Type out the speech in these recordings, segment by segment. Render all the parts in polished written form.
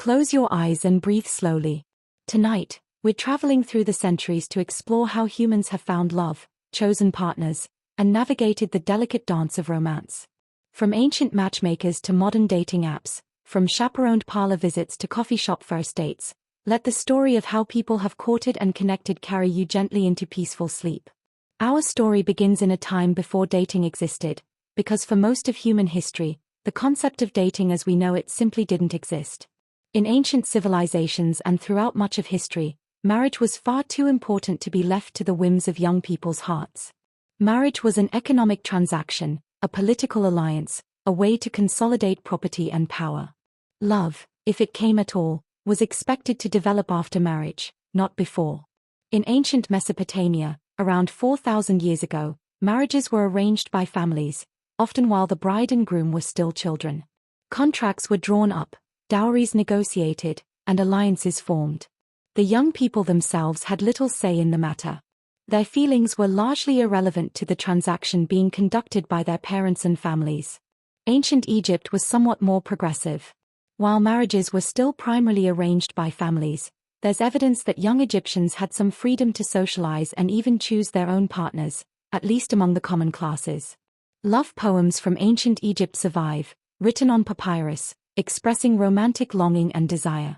Close your eyes and breathe slowly. Tonight, we're traveling through the centuries to explore how humans have found love, chosen partners, and navigated the delicate dance of romance. From ancient matchmakers to modern dating apps, from chaperoned parlor visits to coffee shop first dates, let the story of how people have courted and connected carry you gently into peaceful sleep. Our story begins in a time before dating existed, because for most of human history, the concept of dating as we know it simply didn't exist. In ancient civilizations and throughout much of history, marriage was far too important to be left to the whims of young people's hearts. Marriage was an economic transaction, a political alliance, a way to consolidate property and power. Love, if it came at all, was expected to develop after marriage, not before. In ancient Mesopotamia, around 4,000 years ago, marriages were arranged by families, often while the bride and groom were still children. Contracts were drawn up, dowries negotiated, and alliances formed. The young people themselves had little say in the matter. Their feelings were largely irrelevant to the transaction being conducted by their parents and families. Ancient Egypt was somewhat more progressive. While marriages were still primarily arranged by families, there's evidence that young Egyptians had some freedom to socialize and even choose their own partners, at least among the common classes. Love poems from ancient Egypt survive, written on papyrus, expressing romantic longing and desire.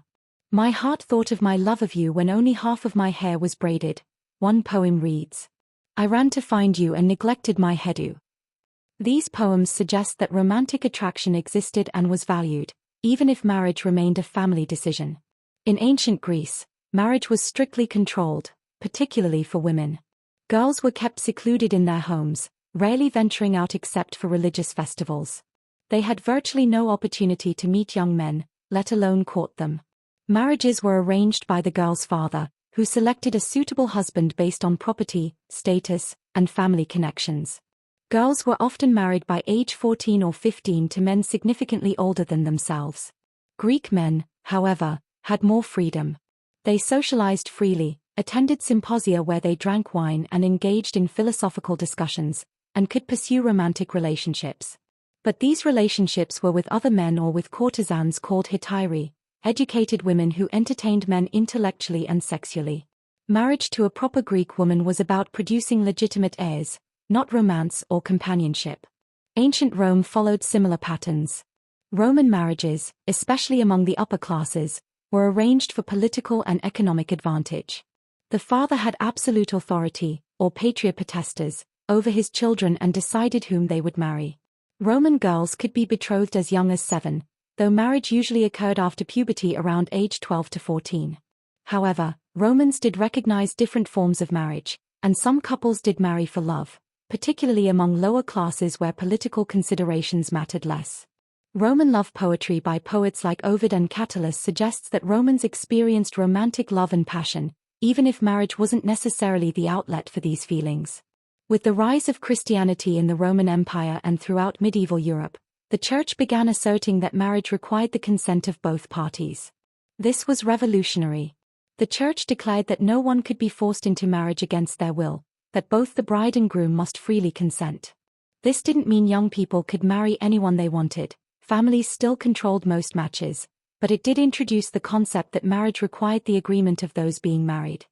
My heart thought of my love of you when only half of my hair was braided, one poem reads. I ran to find you and neglected my hairdo. These poems suggest that romantic attraction existed and was valued, even if marriage remained a family decision. In ancient Greece, marriage was strictly controlled, particularly for women. Girls were kept secluded in their homes, rarely venturing out except for religious festivals. They had virtually no opportunity to meet young men, let alone court them. Marriages were arranged by the girl's father, who selected a suitable husband based on property, status, and family connections. Girls were often married by age 14 or 15 to men significantly older than themselves. Greek men, however, had more freedom. They socialized freely, attended symposia where they drank wine and engaged in philosophical discussions, and could pursue romantic relationships. But these relationships were with other men or with courtesans called hetairai, educated women who entertained men intellectually and sexually. Marriage to a proper Greek woman was about producing legitimate heirs, not romance or companionship. Ancient Rome followed similar patterns. Roman marriages, especially among the upper classes, were arranged for political and economic advantage. The father had absolute authority, or patria potestas, over his children and decided whom they would marry. Roman girls could be betrothed as young as 7, though marriage usually occurred after puberty around age 12 to 14. However, Romans did recognize different forms of marriage, and some couples did marry for love, particularly among lower classes where political considerations mattered less. Roman love poetry by poets like Ovid and Catullus suggests that Romans experienced romantic love and passion, even if marriage wasn't necessarily the outlet for these feelings. With the rise of Christianity in the Roman Empire and throughout medieval Europe, the Church began asserting that marriage required the consent of both parties. This was revolutionary. The Church declared that no one could be forced into marriage against their will, that both the bride and groom must freely consent. This didn't mean young people could marry anyone they wanted. Families still controlled most matches, but it did introduce the concept that marriage required the agreement of those being married.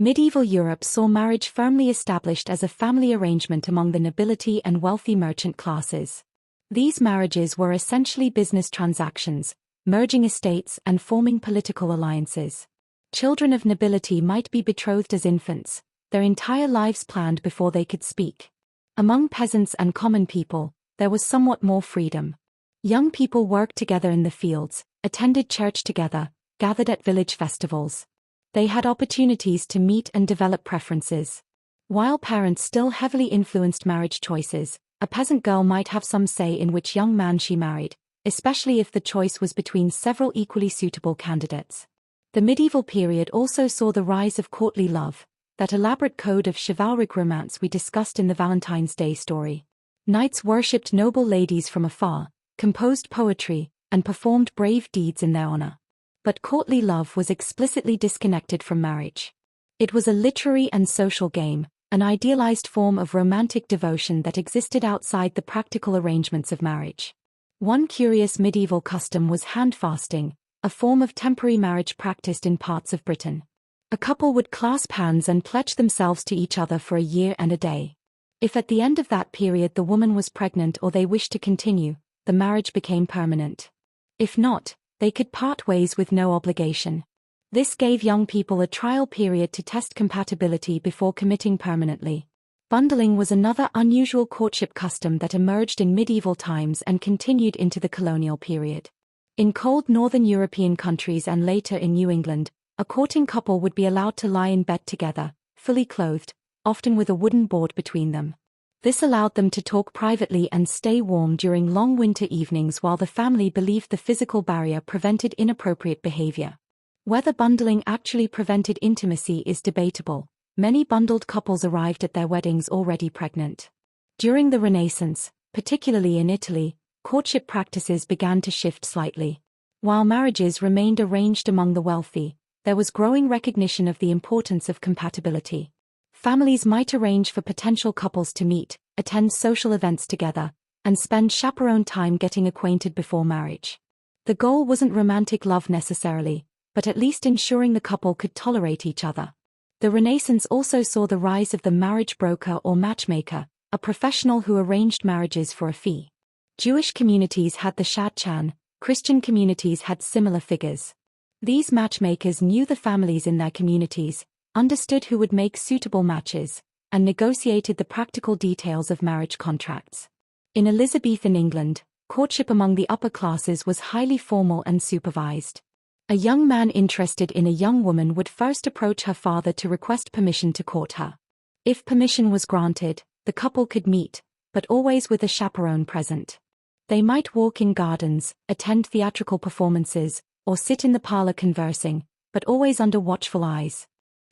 Medieval Europe saw marriage firmly established as a family arrangement among the nobility and wealthy merchant classes. These marriages were essentially business transactions, merging estates and forming political alliances. Children of nobility might be betrothed as infants, their entire lives planned before they could speak. Among peasants and common people, there was somewhat more freedom. Young people worked together in the fields, attended church together, gathered at village festivals. They had opportunities to meet and develop preferences. While parents still heavily influenced marriage choices, a peasant girl might have some say in which young man she married, especially if the choice was between several equally suitable candidates. The medieval period also saw the rise of courtly love, that elaborate code of chivalric romance we discussed in the Valentine's Day story. Knights worshipped noble ladies from afar, composed poetry, and performed brave deeds in their honor. But courtly love was explicitly disconnected from marriage. It was a literary and social game, an idealized form of romantic devotion that existed outside the practical arrangements of marriage. One curious medieval custom was handfasting, a form of temporary marriage practiced in parts of Britain. A couple would clasp hands and pledge themselves to each other for a year and a day. If at the end of that period the woman was pregnant or they wished to continue, the marriage became permanent. If not, they could part ways with no obligation. This gave young people a trial period to test compatibility before committing permanently. Bundling was another unusual courtship custom that emerged in medieval times and continued into the colonial period. In cold northern European countries and later in New England, a courting couple would be allowed to lie in bed together, fully clothed, often with a wooden board between them. This allowed them to talk privately and stay warm during long winter evenings while the family believed the physical barrier prevented inappropriate behavior. Whether bundling actually prevented intimacy is debatable. Many bundled couples arrived at their weddings already pregnant. During the Renaissance, particularly in Italy, courtship practices began to shift slightly. While marriages remained arranged among the wealthy, there was growing recognition of the importance of compatibility. Families might arrange for potential couples to meet, attend social events together, and spend chaperone time getting acquainted before marriage. The goal wasn't romantic love necessarily, but at least ensuring the couple could tolerate each other. The Renaissance also saw the rise of the marriage broker or matchmaker, a professional who arranged marriages for a fee. Jewish communities had the shadchan, Christian communities had similar figures. These matchmakers knew the families in their communities, understood who would make suitable matches, and negotiated the practical details of marriage contracts. In Elizabethan England, courtship among the upper classes was highly formal and supervised. A young man interested in a young woman would first approach her father to request permission to court her. If permission was granted, the couple could meet, but always with a chaperone present. They might walk in gardens, attend theatrical performances, or sit in the parlor conversing, but always under watchful eyes.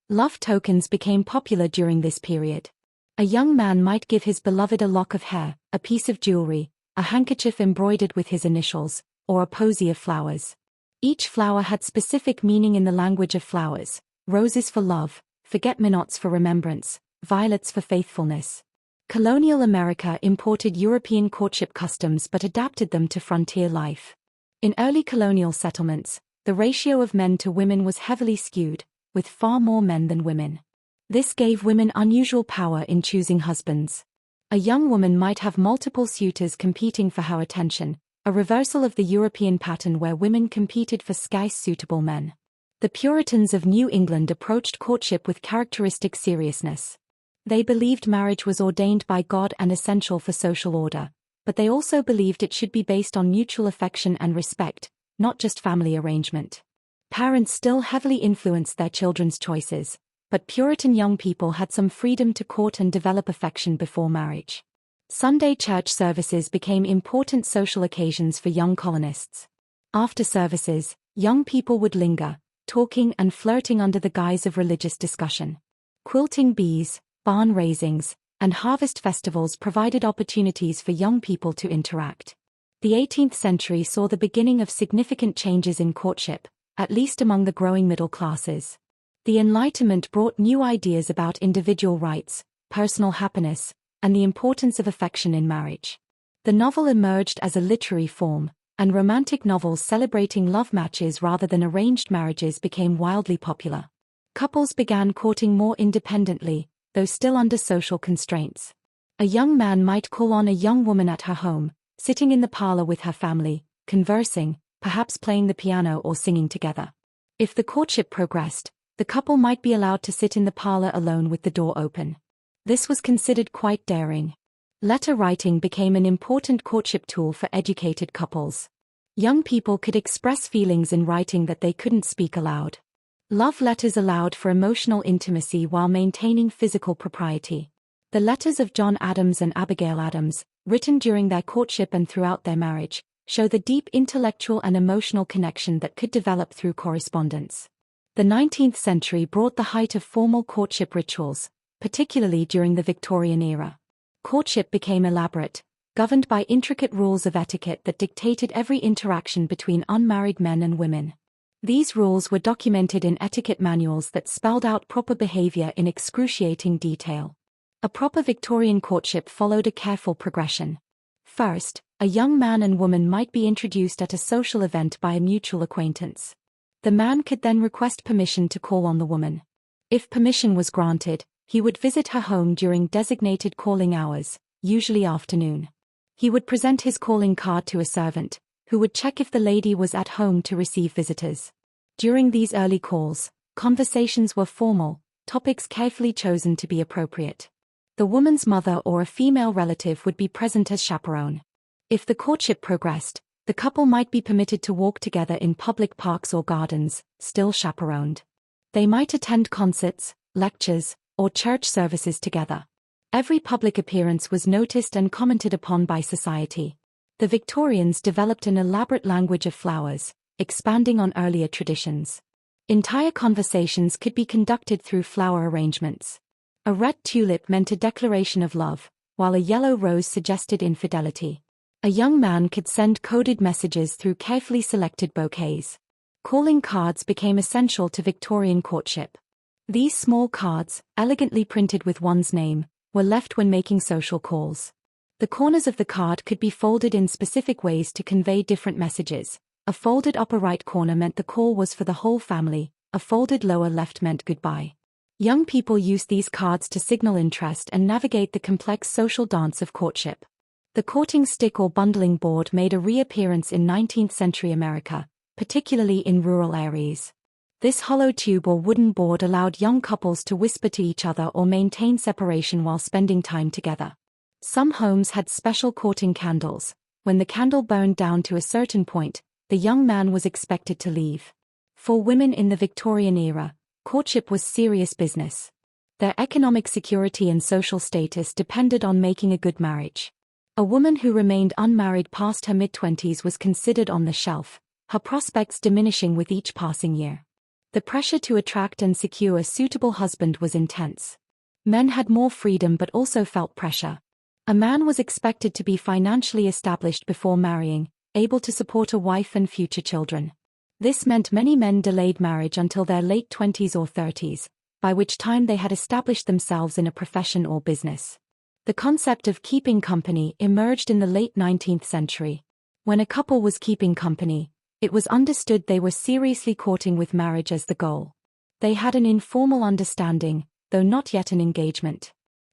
Love tokens became popular during this period. A young man might give his beloved a lock of hair, a piece of jewelry, a handkerchief embroidered with his initials, or a posy of flowers. Each flower had specific meaning in the language of flowers: roses for love, forget-me-nots for remembrance, violets for faithfulness. Colonial America imported European courtship customs but adapted them to frontier life. In early colonial settlements, the ratio of men to women was heavily skewed, with far more men than women. This gave women unusual power in choosing husbands. A young woman might have multiple suitors competing for her attention, a reversal of the European pattern where women competed for scarce suitable men. The Puritans of New England approached courtship with characteristic seriousness. They believed marriage was ordained by God and essential for social order, but they also believed it should be based on mutual affection and respect, not just family arrangement. Parents still heavily influenced their children's choices, but Puritan young people had some freedom to court and develop affection before marriage. Sunday church services became important social occasions for young colonists. After services, young people would linger, talking and flirting under the guise of religious discussion. Quilting bees, barn raisings, and harvest festivals provided opportunities for young people to interact. The 18th century saw the beginning of significant changes in courtship, at least among the growing middle classes. The Enlightenment brought new ideas about individual rights, personal happiness, and the importance of affection in marriage. The novel emerged as a literary form, and romantic novels celebrating love matches rather than arranged marriages became wildly popular. Couples began courting more independently, though still under social constraints. A young man might call on a young woman at her home, sitting in the parlor with her family, conversing, perhaps playing the piano or singing together. If the courtship progressed, the couple might be allowed to sit in the parlor alone with the door open. This was considered quite daring. Letter writing became an important courtship tool for educated couples. Young people could express feelings in writing that they couldn't speak aloud. Love letters allowed for emotional intimacy while maintaining physical propriety. The letters of John Adams and Abigail Adams, written during their courtship and throughout their marriage, show the deep intellectual and emotional connection that could develop through correspondence. The 19th century brought the height of formal courtship rituals, particularly during the Victorian era. Courtship became elaborate, governed by intricate rules of etiquette that dictated every interaction between unmarried men and women. These rules were documented in etiquette manuals that spelled out proper behavior in excruciating detail. A proper Victorian courtship followed a careful progression. First, A young man and woman might be introduced at a social event by a mutual acquaintance. The man could then request permission to call on the woman. If permission was granted, he would visit her home during designated calling hours, usually afternoon. He would present his calling card to a servant, who would check if the lady was at home to receive visitors. During these early calls, conversations were formal, topics carefully chosen to be appropriate. The woman's mother or a female relative would be present as chaperone. If the courtship progressed, the couple might be permitted to walk together in public parks or gardens, still chaperoned. They might attend concerts, lectures, or church services together. Every public appearance was noticed and commented upon by society. The Victorians developed an elaborate language of flowers, expanding on earlier traditions. Entire conversations could be conducted through flower arrangements. A red tulip meant a declaration of love, while a yellow rose suggested infidelity. A young man could send coded messages through carefully selected bouquets. Calling cards became essential to Victorian courtship. These small cards, elegantly printed with one's name, were left when making social calls. The corners of the card could be folded in specific ways to convey different messages. A folded upper right corner meant the call was for the whole family, a folded lower left meant goodbye. Young people used these cards to signal interest and navigate the complex social dance of courtship. The courting stick or bundling board made a reappearance in 19th century America, particularly in rural areas. This hollow tube or wooden board allowed young couples to whisper to each other or maintain separation while spending time together. Some homes had special courting candles. When the candle burned down to a certain point, the young man was expected to leave. For women in the Victorian era, courtship was serious business. Their economic security and social status depended on making a good marriage. A woman who remained unmarried past her mid-20s was considered on the shelf, her prospects diminishing with each passing year. The pressure to attract and secure a suitable husband was intense. Men had more freedom but also felt pressure. A man was expected to be financially established before marrying, able to support a wife and future children. This meant many men delayed marriage until their late 20s or 30s, by which time they had established themselves in a profession or business. The concept of keeping company emerged in the late 19th century. When a couple was keeping company, it was understood they were seriously courting with marriage as the goal. They had an informal understanding, though not yet an engagement.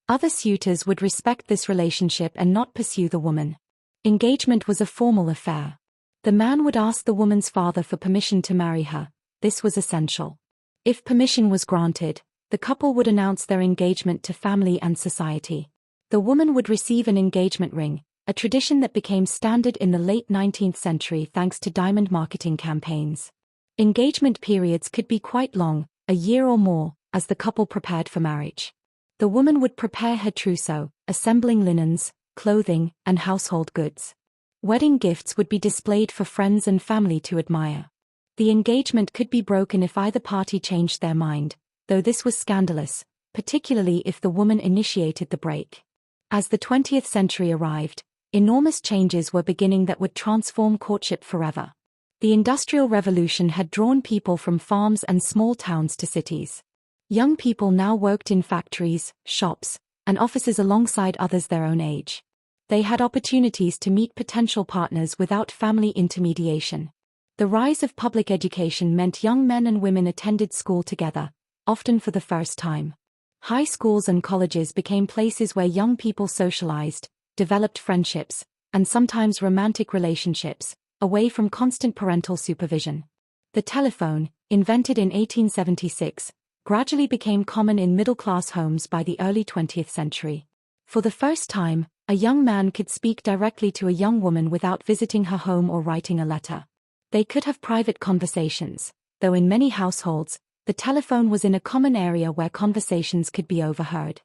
Other suitors would respect this relationship and not pursue the woman. Engagement was a formal affair. The man would ask the woman's father for permission to marry her. This was essential. If permission was granted, the couple would announce their engagement to family and society. The woman would receive an engagement ring, a tradition that became standard in the late 19th century thanks to diamond marketing campaigns. Engagement periods could be quite long, a year or more, as the couple prepared for marriage. The woman would prepare her trousseau, assembling linens, clothing, and household goods. Wedding gifts would be displayed for friends and family to admire. The engagement could be broken if either party changed their mind, though this was scandalous, particularly if the woman initiated the break. As the 20th century arrived, enormous changes were beginning that would transform courtship forever. The Industrial Revolution had drawn people from farms and small towns to cities. Young people now worked in factories, shops, and offices alongside others their own age. They had opportunities to meet potential partners without family intermediation. The rise of public education meant young men and women attended school together, often for the first time. High schools and colleges became places where young people socialized, developed friendships, and sometimes romantic relationships, away from constant parental supervision. The telephone, invented in 1876, gradually became common in middle-class homes by the early 20th century. For the first time, a young man could speak directly to a young woman without visiting her home or writing a letter. They could have private conversations, though in many households, the telephone was in a common area where conversations could be overheard.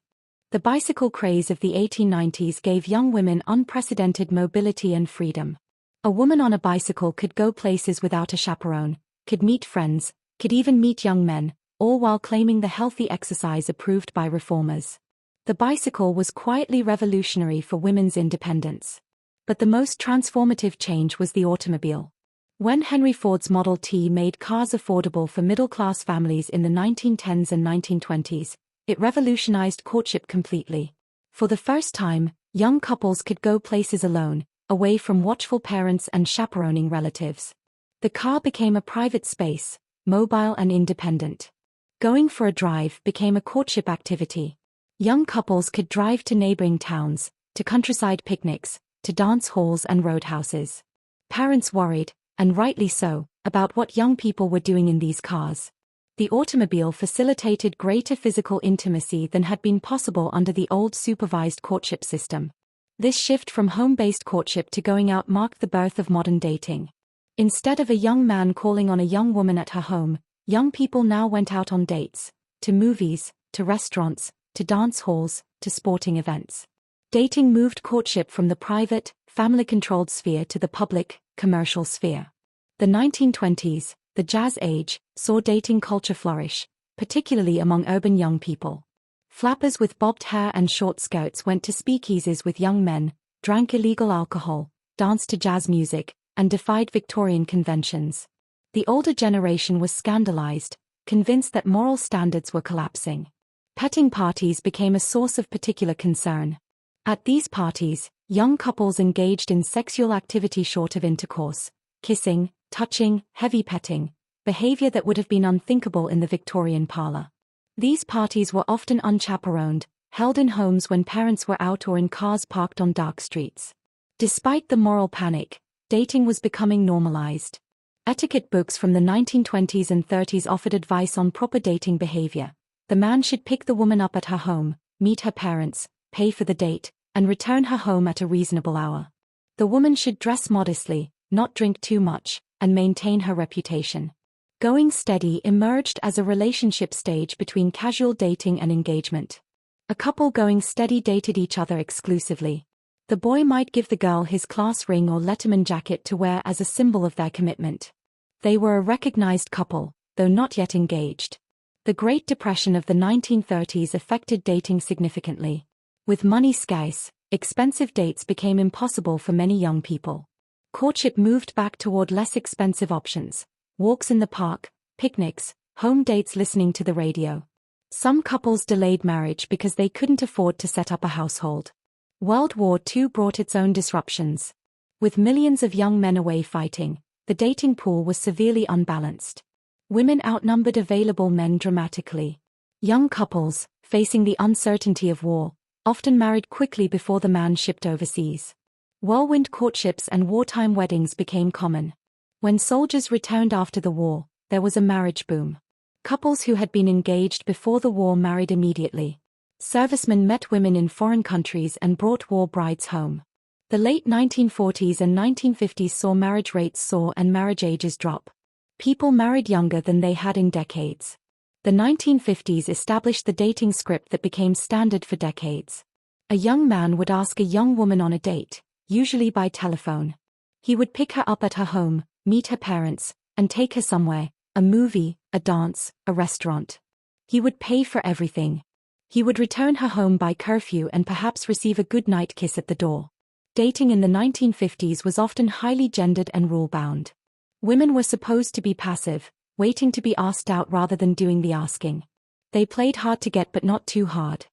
The bicycle craze of the 1890s gave young women unprecedented mobility and freedom. A woman on a bicycle could go places without a chaperone, could meet friends, could even meet young men, all while claiming the healthy exercise approved by reformers. The bicycle was quietly revolutionary for women's independence. But the most transformative change was the automobile. When Henry Ford's Model T made cars affordable for middle-class families in the 1910s and 1920s, it revolutionized courtship completely. For the first time, young couples could go places alone, away from watchful parents and chaperoning relatives. The car became a private space, mobile and independent. Going for a drive became a courtship activity. Young couples could drive to neighboring towns, to countryside picnics, to dance halls and roadhouses. Parents worried, and rightly so, about what young people were doing in these cars. The automobile facilitated greater physical intimacy than had been possible under the old supervised courtship system. This shift from home-based courtship to going out marked the birth of modern dating. Instead of a young man calling on a young woman at her home, young people now went out on dates, to movies, to restaurants, to dance halls, to sporting events. Dating moved courtship from the private, family-controlled sphere to the public, commercial sphere. The 1920s, the Jazz Age, saw dating culture flourish, particularly among urban young people. Flappers with bobbed hair and short skirts went to speakeasies with young men, drank illegal alcohol, danced to jazz music, and defied Victorian conventions. The older generation was scandalized, convinced that moral standards were collapsing. Petting parties became a source of particular concern. At these parties, young couples engaged in sexual activity short of intercourse, kissing, touching, heavy petting, behavior that would have been unthinkable in the Victorian parlor. These parties were often unchaperoned, held in homes when parents were out or in cars parked on dark streets. Despite the moral panic, dating was becoming normalized. Etiquette books from the 1920s and 30s offered advice on proper dating behavior. The man should pick the woman up at her home, meet her parents, pay for the date, and return her home at a reasonable hour. The woman should dress modestly, not drink too much, and maintain her reputation. Going steady emerged as a relationship stage between casual dating and engagement. A couple going steady dated each other exclusively. The boy might give the girl his class ring or Letterman jacket to wear as a symbol of their commitment. They were a recognized couple, though not yet engaged. The Great Depression of the 1930s affected dating significantly. With money scarce, expensive dates became impossible for many young people. Courtship moved back toward less expensive options: walks in the park, picnics, home dates, listening to the radio. Some couples delayed marriage because they couldn't afford to set up a household. World War II brought its own disruptions. With millions of young men away fighting, the dating pool was severely unbalanced. Women outnumbered available men dramatically. Young couples, facing the uncertainty of war, often married quickly before the man shipped overseas. Whirlwind courtships and wartime weddings became common. When soldiers returned after the war, there was a marriage boom. Couples who had been engaged before the war married immediately. Servicemen met women in foreign countries and brought war brides home. The late 1940s and 1950s saw marriage rates soar and marriage ages drop. People married younger than they had in decades. The 1950s established the dating script that became standard for decades. A young man would ask a young woman on a date, usually by telephone. He would pick her up at her home, meet her parents, and take her somewhere: a movie, a dance, a restaurant. He would pay for everything. He would return her home by curfew and perhaps receive a goodnight kiss at the door. Dating in the 1950s was often highly gendered and rule-bound. Women were supposed to be passive, waiting to be asked out rather than doing the asking. They played hard to get but not too hard.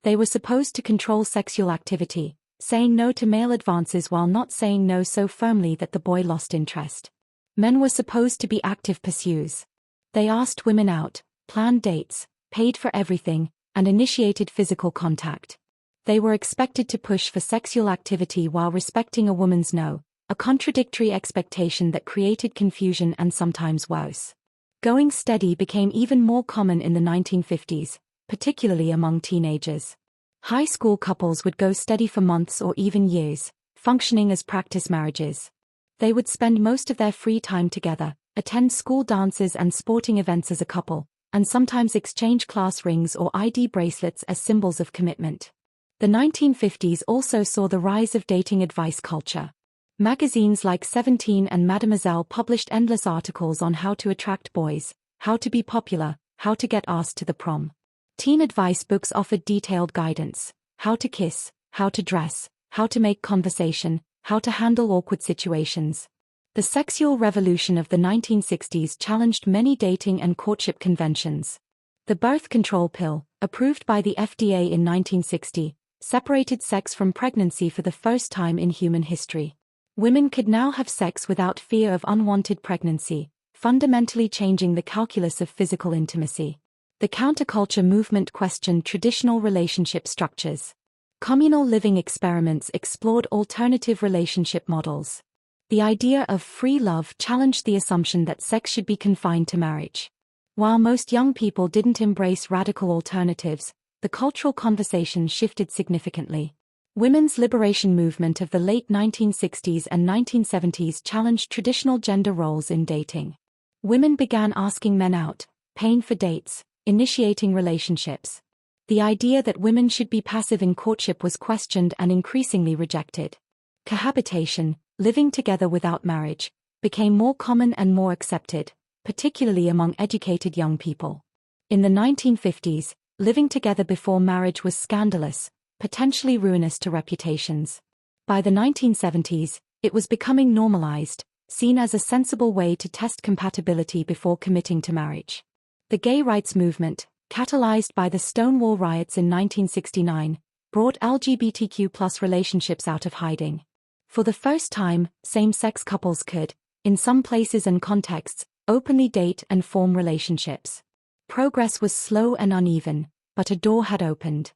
They were supposed to control sexual activity, saying no to male advances while not saying no so firmly that the boy lost interest. Men were supposed to be active pursuers. They asked women out, planned dates, paid for everything, and initiated physical contact. They were expected to push for sexual activity while respecting a woman's no, a contradictory expectation that created confusion and sometimes worse. Going steady became even more common in the 1950s, particularly among teenagers. High school couples would go steady for months or even years, functioning as practice marriages. They would spend most of their free time together, attend school dances and sporting events as a couple, and sometimes exchange class rings or ID bracelets as symbols of commitment. The 1950s also saw the rise of dating advice culture. Magazines like 17 and Mademoiselle published endless articles on how to attract boys, how to be popular, how to get asked to the prom. Teen advice books offered detailed guidance: how to kiss, how to dress, how to make conversation, how to handle awkward situations. The sexual revolution of the 1960s challenged many dating and courtship conventions. The birth control pill, approved by the FDA in 1960, separated sex from pregnancy for the first time in human history. Women could now have sex without fear of unwanted pregnancy, fundamentally changing the calculus of physical intimacy. The counterculture movement questioned traditional relationship structures. Communal living experiments explored alternative relationship models. The idea of free love challenged the assumption that sex should be confined to marriage. While most young people didn't embrace radical alternatives, the cultural conversation shifted significantly. Women's liberation movement of the late 1960s and 1970s challenged traditional gender roles in dating. Women began asking men out, paying for dates, initiating relationships. The idea that women should be passive in courtship was questioned and increasingly rejected. Cohabitation, living together without marriage, became more common and more accepted, particularly among educated young people. In the 1950s, living together before marriage was scandalous, potentially ruinous to reputations. By the 1970s, it was becoming normalized, seen as a sensible way to test compatibility before committing to marriage. The gay rights movement, catalyzed by the Stonewall riots in 1969, brought LGBTQ+ relationships out of hiding. For the first time, same-sex couples could, in some places and contexts, openly date and form relationships. Progress was slow and uneven, but a door had opened.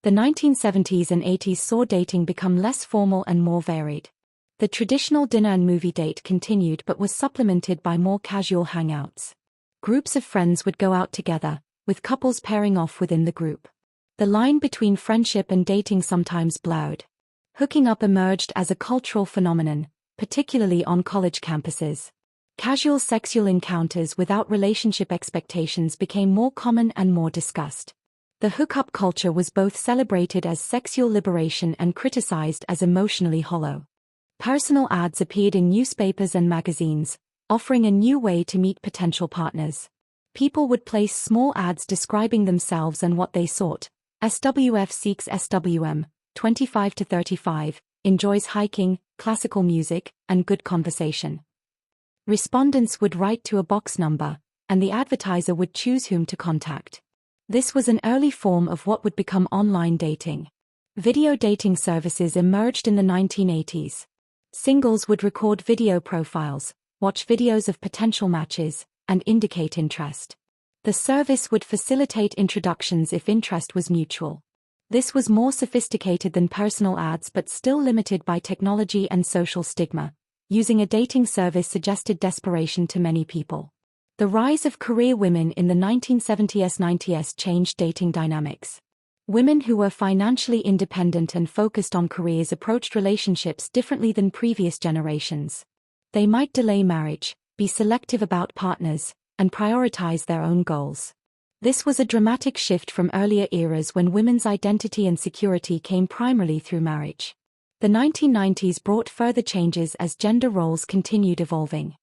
The 1970s and 80s saw dating become less formal and more varied. The traditional dinner and movie date continued but was supplemented by more casual hangouts. Groups of friends would go out together, with couples pairing off within the group. The line between friendship and dating sometimes blurred. Hooking up emerged as a cultural phenomenon, particularly on college campuses. Casual sexual encounters without relationship expectations became more common and more discussed. The hookup culture was both celebrated as sexual liberation and criticized as emotionally hollow. Personal ads appeared in newspapers and magazines, offering a new way to meet potential partners. People would place small ads describing themselves and what they sought. SWF seeks SWM, 25 to 35, enjoys hiking, classical music, and good conversation. Respondents would write to a box number, and the advertiser would choose whom to contact. This was an early form of what would become online dating. Video dating services emerged in the 1980s. Singles would record video profiles, watch videos of potential matches, and indicate interest. The service would facilitate introductions if interest was mutual. This was more sophisticated than personal ads but still limited by technology and social stigma. Using a dating service suggested desperation to many people. The rise of career women in the 1970s-90s changed dating dynamics. Women who were financially independent and focused on careers approached relationships differently than previous generations. They might delay marriage, be selective about partners, and prioritize their own goals. This was a dramatic shift from earlier eras when women's identity and security came primarily through marriage. The 1990s brought further changes as gender roles continued evolving.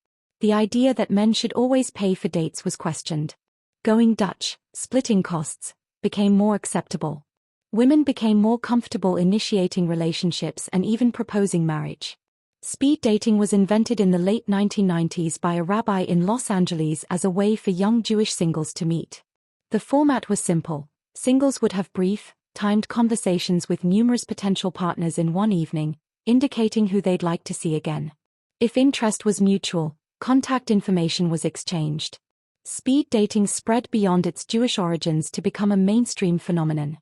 The idea that men should always pay for dates was questioned. Going Dutch, splitting costs, became more acceptable. Women became more comfortable initiating relationships and even proposing marriage. Speed dating was invented in the late 1990s by a rabbi in Los Angeles as a way for young Jewish singles to meet. The format was simple. Singles would have brief, timed conversations with numerous potential partners in one evening, indicating who they'd like to see again. If interest was mutual, contact information was exchanged. Speed dating spread beyond its Jewish origins to become a mainstream phenomenon.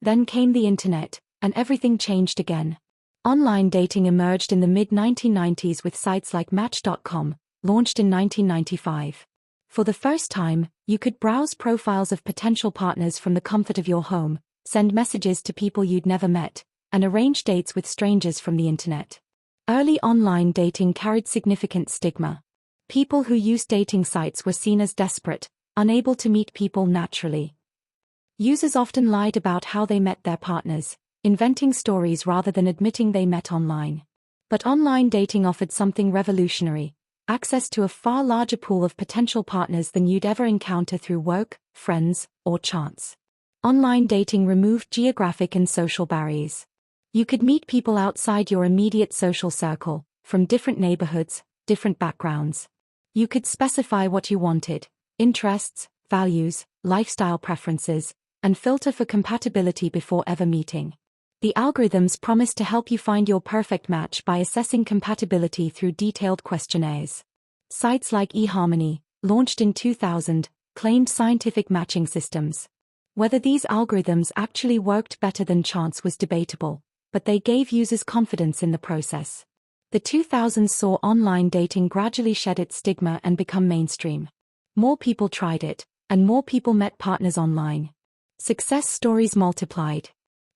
Then came the internet, and everything changed again. Online dating emerged in the mid-1990s with sites like Match.com, launched in 1995. For the first time, you could browse profiles of potential partners from the comfort of your home, send messages to people you'd never met, and arrange dates with strangers from the internet. Early online dating carried significant stigma. People who used dating sites were seen as desperate, unable to meet people naturally. Users often lied about how they met their partners, inventing stories rather than admitting they met online. But online dating offered something revolutionary: access to a far larger pool of potential partners than you'd ever encounter through work, friends, or chance. Online dating removed geographic and social barriers. You could meet people outside your immediate social circle, from different neighborhoods, different backgrounds. You could specify what you wanted: interests, values, lifestyle preferences, and filter for compatibility before ever meeting. The algorithms promise to help you find your perfect match by assessing compatibility through detailed questionnaires. Sites like eHarmony, launched in 2000, claimed scientific matching systems. Whether these algorithms actually worked better than chance was debatable, but they gave users confidence in the process. The 2000s saw online dating gradually shed its stigma and become mainstream. More people tried it, and more people met partners online. Success stories multiplied.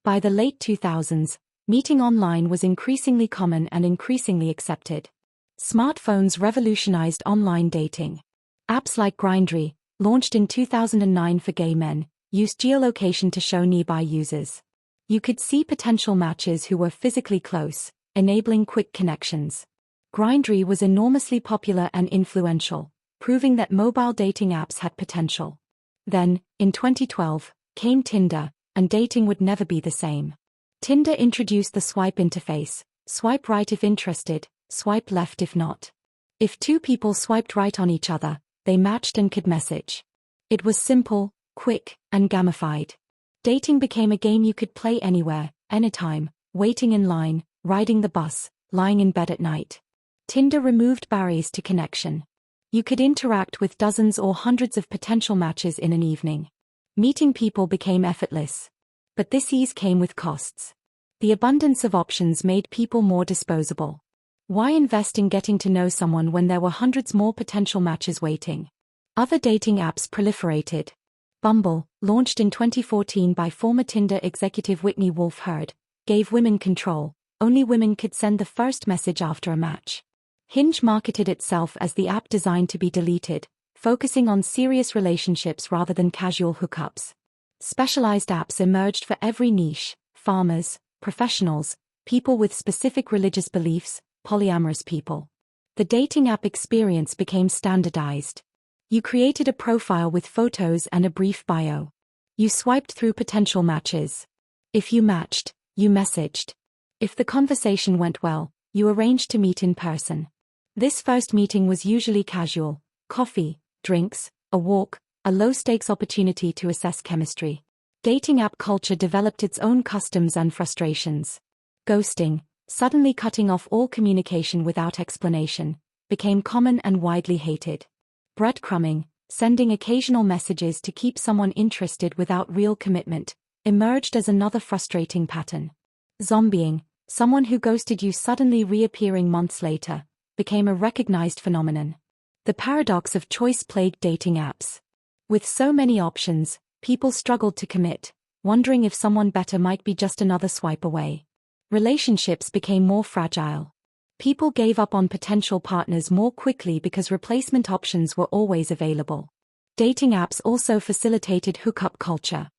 By the late 2000s, meeting online was increasingly common and increasingly accepted. Smartphones revolutionized online dating. Apps like Grindr, launched in 2009 for gay men, used geolocation to show nearby users. You could see potential matches who were physically close, enabling quick connections. Grindr was enormously popular and influential, proving that mobile dating apps had potential. Then, in 2012, came Tinder, and dating would never be the same. Tinder introduced the swipe interface: swipe right if interested, swipe left if not. If two people swiped right on each other, they matched and could message. It was simple, quick, and gamified. Dating became a game you could play anywhere, anytime, waiting in line, riding the bus, lying in bed at night. Tinder removed barriers to connection. You could interact with dozens or hundreds of potential matches in an evening. Meeting people became effortless. But this ease came with costs. The abundance of options made people more disposable. Why invest in getting to know someone when there were hundreds more potential matches waiting? Other dating apps proliferated. Bumble, launched in 2014 by former Tinder executive Whitney Wolfe Herd, gave women control. Only women could send the first message after a match. Hinge marketed itself as the app designed to be deleted, focusing on serious relationships rather than casual hookups. Specialized apps emerged for every niche: farmers, professionals, people with specific religious beliefs, polyamorous people. The dating app experience became standardized. You created a profile with photos and a brief bio. You swiped through potential matches. If you matched, you messaged. If the conversation went well, you arranged to meet in person. This first meeting was usually casual: coffee, drinks, a walk, a low-stakes opportunity to assess chemistry. Dating app culture developed its own customs and frustrations. Ghosting, suddenly cutting off all communication without explanation, became common and widely hated. Breadcrumbing, sending occasional messages to keep someone interested without real commitment, emerged as another frustrating pattern. Zombieing, someone who ghosted you suddenly reappearing months later, became a recognized phenomenon. The paradox of choice plagued dating apps. With so many options, people struggled to commit, wondering if someone better might be just another swipe away. Relationships became more fragile. People gave up on potential partners more quickly because replacement options were always available. Dating apps also facilitated hookup culture.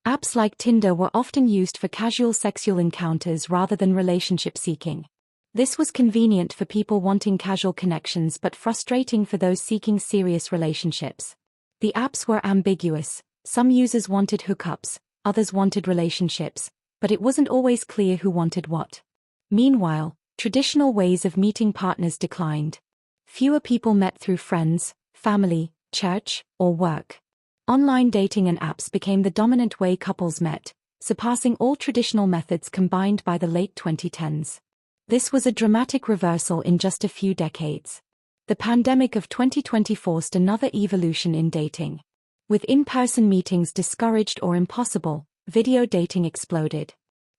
Apps like Tinder were often used for casual sexual encounters rather than relationship seeking. This was convenient for people wanting casual connections but frustrating for those seeking serious relationships. The apps were ambiguous. Some users wanted hookups, others wanted relationships, but it wasn't always clear who wanted what. Meanwhile, traditional ways of meeting partners declined. Fewer people met through friends, family, church, or work. Online dating and apps became the dominant way couples met, surpassing all traditional methods combined by the late 2010s. This was a dramatic reversal in just a few decades. The pandemic of 2020 forced another evolution in dating. With in-person meetings discouraged or impossible, video dating exploded.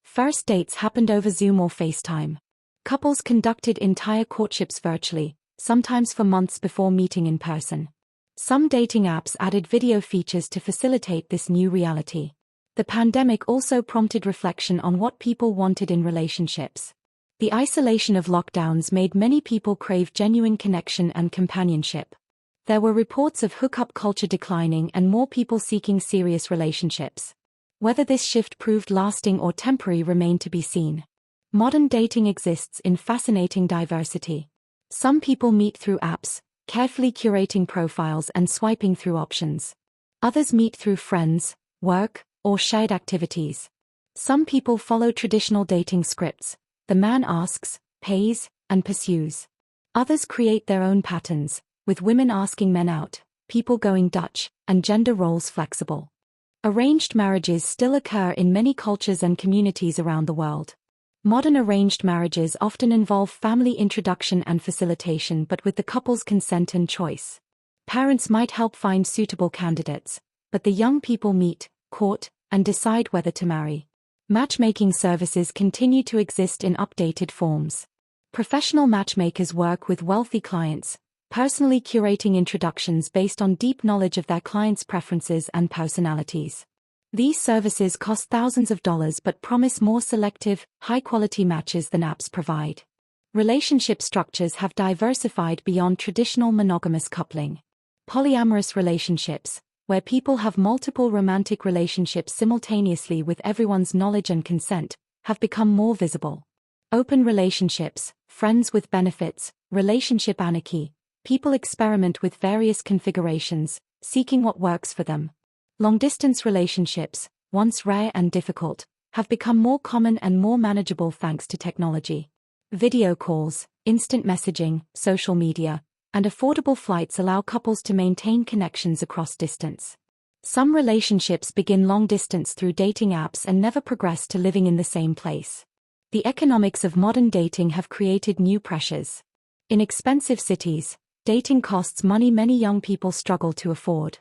First dates happened over Zoom or FaceTime. Couples conducted entire courtships virtually, sometimes for months before meeting in person. Some dating apps added video features to facilitate this new reality. The pandemic also prompted reflection on what people wanted in relationships. The isolation of lockdowns made many people crave genuine connection and companionship. There were reports of hookup culture declining and more people seeking serious relationships. Whether this shift proved lasting or temporary remained to be seen. Modern dating exists in fascinating diversity. Some people meet through apps, carefully curating profiles and swiping through options. Others meet through friends, work, or shared activities. Some people follow traditional dating scripts: the man asks, pays, and pursues. Others create their own patterns, with women asking men out, people going Dutch, and gender roles flexible. Arranged marriages still occur in many cultures and communities around the world. Modern arranged marriages often involve family introduction and facilitation, but with the couple's consent and choice. Parents might help find suitable candidates, but the young people meet, court, and decide whether to marry. Matchmaking services continue to exist in updated forms. Professional matchmakers work with wealthy clients, personally curating introductions based on deep knowledge of their clients' preferences and personalities. These services cost thousands of dollars but promise more selective, high-quality matches than apps provide. Relationship structures have diversified beyond traditional monogamous coupling. Polyamorous relationships, where people have multiple romantic relationships simultaneously with everyone's knowledge and consent, have become more visible. Open relationships, friends with benefits, relationship anarchy, people experiment with various configurations, seeking what works for them. Long-distance relationships, once rare and difficult, have become more common and more manageable thanks to technology. Video calls, instant messaging, social media, and affordable flights allow couples to maintain connections across distance. Some relationships begin long-distance through dating apps and never progress to living in the same place. The economics of modern dating have created new pressures. In expensive cities, dating costs money many young people struggle to afford.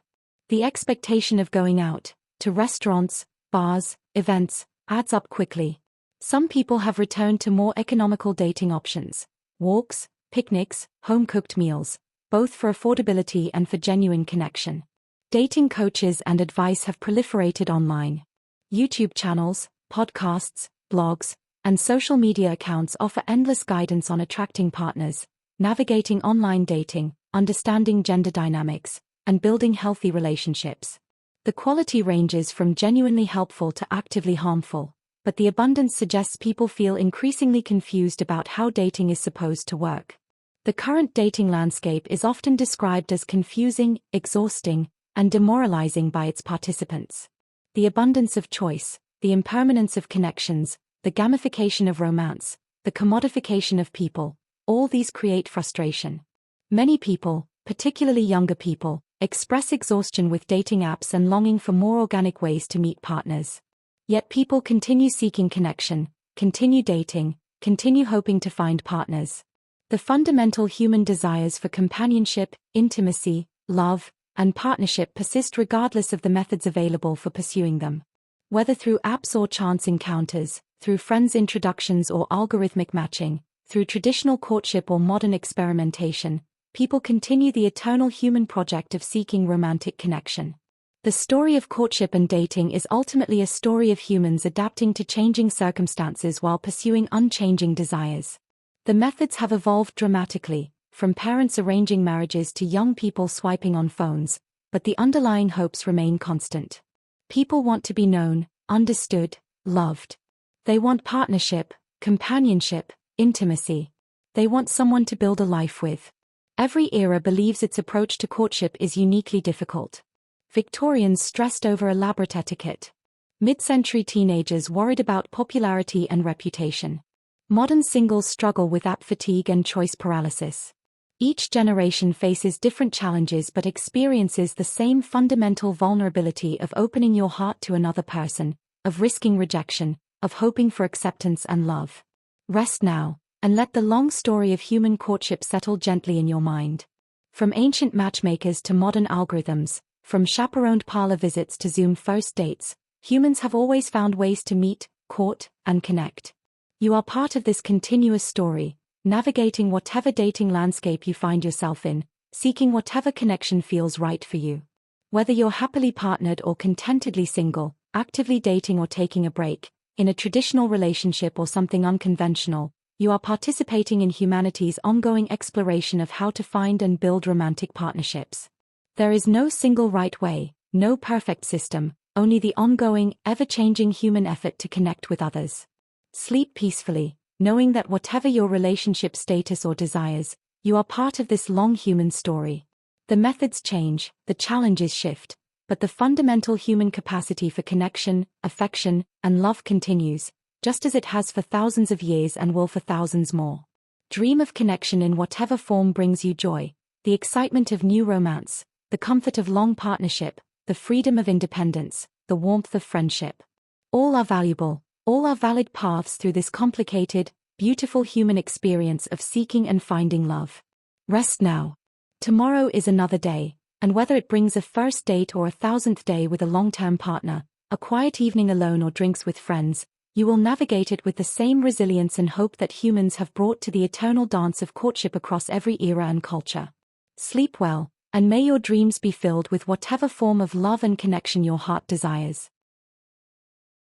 The expectation of going out, to restaurants, bars, events, adds up quickly. Some people have returned to more economical dating options: walks, picnics, home-cooked meals, both for affordability and for genuine connection. Dating coaches and advice have proliferated online. YouTube channels, podcasts, blogs, and social media accounts offer endless guidance on attracting partners, navigating online dating, understanding gender dynamics, and building healthy relationships. The quality ranges from genuinely helpful to actively harmful, but the abundance suggests people feel increasingly confused about how dating is supposed to work. The current dating landscape is often described as confusing, exhausting, and demoralizing by its participants. The abundance of choice, the impermanence of connections, the gamification of romance, the commodification of people, all these create frustration. Many people, particularly younger people, express exhaustion with dating apps and longing for more organic ways to meet partners. Yet people continue seeking connection, continue dating, continue hoping to find partners. The fundamental human desires for companionship, intimacy, love, and partnership persist regardless of the methods available for pursuing them. Whether through apps or chance encounters, through friends' introductions or algorithmic matching, through traditional courtship or modern experimentation, people continue the eternal human project of seeking romantic connection. The story of courtship and dating is ultimately a story of humans adapting to changing circumstances while pursuing unchanging desires. The methods have evolved dramatically, from parents arranging marriages to young people swiping on phones, but the underlying hopes remain constant. People want to be known, understood, loved. They want partnership, companionship, intimacy. They want someone to build a life with. Every era believes its approach to courtship is uniquely difficult. Victorians stressed over elaborate etiquette. Mid-century teenagers worried about popularity and reputation. Modern singles struggle with app fatigue and choice paralysis. Each generation faces different challenges but experiences the same fundamental vulnerability of opening your heart to another person, of risking rejection, of hoping for acceptance and love. Rest now, and let the long story of human courtship settle gently in your mind. From ancient matchmakers to modern algorithms, from chaperoned parlor visits to Zoom first dates, humans have always found ways to meet, court, and connect. You are part of this continuous story, navigating whatever dating landscape you find yourself in, seeking whatever connection feels right for you. Whether you're happily partnered or contentedly single, actively dating or taking a break, in a traditional relationship or something unconventional, you are participating in humanity's ongoing exploration of how to find and build romantic partnerships. There is no single right way, no perfect system, only the ongoing, ever-changing human effort to connect with others. Sleep peacefully, knowing that whatever your relationship status or desires, you are part of this long human story. The methods change, the challenges shift, but the fundamental human capacity for connection, affection, and love continues, just as it has for thousands of years and will for thousands more. Dream of connection in whatever form brings you joy, the excitement of new romance, the comfort of long partnership, the freedom of independence, the warmth of friendship. All are valuable, all are valid paths through this complicated, beautiful human experience of seeking and finding love. Rest now. Tomorrow is another day, and whether it brings a first date or a thousandth day with a long-term partner, a quiet evening alone or drinks with friends, you will navigate it with the same resilience and hope that humans have brought to the eternal dance of courtship across every era and culture. Sleep well, and may your dreams be filled with whatever form of love and connection your heart desires.